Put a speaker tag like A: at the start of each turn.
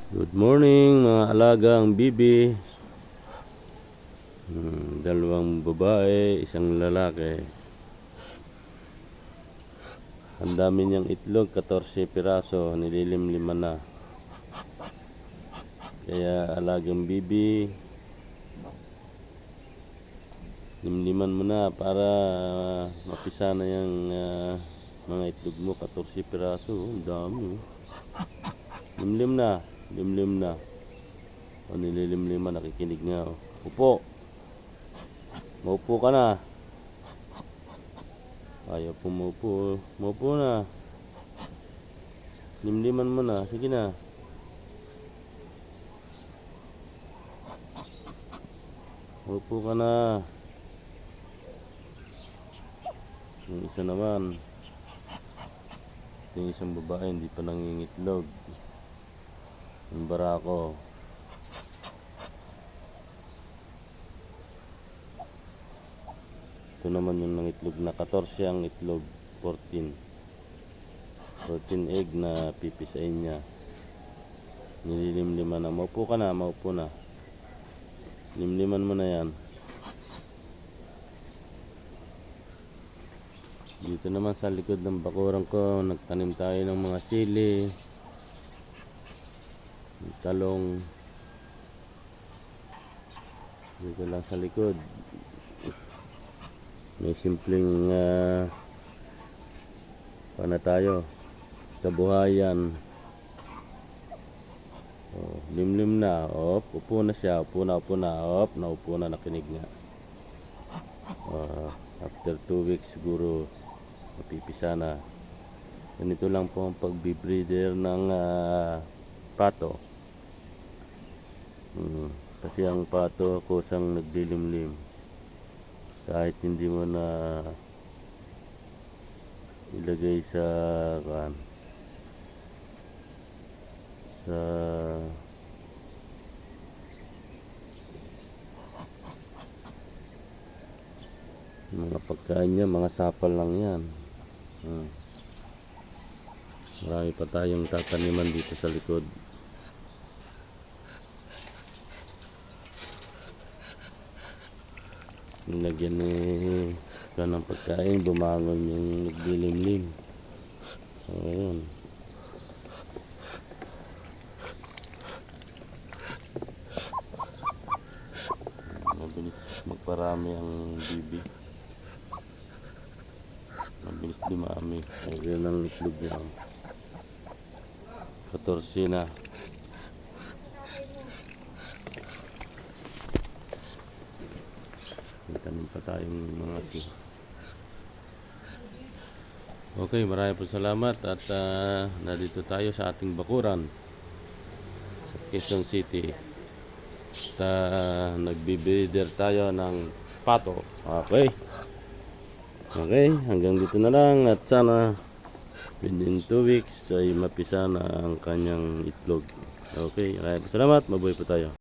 A: Good morning mga alagang bibi. Dalawang babae, isang lalaki. Ang dami niyang itlog, 14 piraso, nililimliman na. Kaya alagang bibi, limliman mo na para mapisa na yung mga itlog mo. 14 piraso, ang dami. Limlim na, limlim na. O nililimliman, nakikinig nga. Upo, maupo ka na. Ayaw pumupo. Maupo na. Limliman mo na. Sige na. Maupo ka na. Yung isa naman, yung isang babae hindi pa nangingitlog. Yung barako. Ito naman yung nangitlog na 14 ang itlog. 14 egg na pipisain niya. Nililimliman na. Maupo ka na, maupo na. Limliman mo na yan. Dito naman sa likod ng bakuran ko, nagtanim tayo ng mga sili, talong. Dito lang sa likod may simpleng paano tayo, kabuhayan. Limlim na. Upo na siya. Upo na. Naupo na, nakinig nga. After 2 weeks siguro mapipisa na. Ganito lang po ang pagbibreeder ng pato. Kasi ang pato kusang naglilimlim. Kahit hindi mo na ilagay sa mga pagkain niya, mga sapal lang yan. Marami pa tayong tataniman dito sa likod. Nilagyan ka ng pagkain, bumangon yung naglilimlim. So ayun, mabilis magparami ang bibi, mabilis dumami. Ayun ang itlog niya, 14 na. Tanim pa tayong mga sili. Okay, maraming po salamat at nandito tayo sa ating bakuran sa Quezon City. At nagbe-breeder tayo ng pato. Okay, hanggang dito na lang at sana within 2 weeks ay mapisa na ang kanyang itlog. Okay, maraming po salamat. Mabuhay po tayo.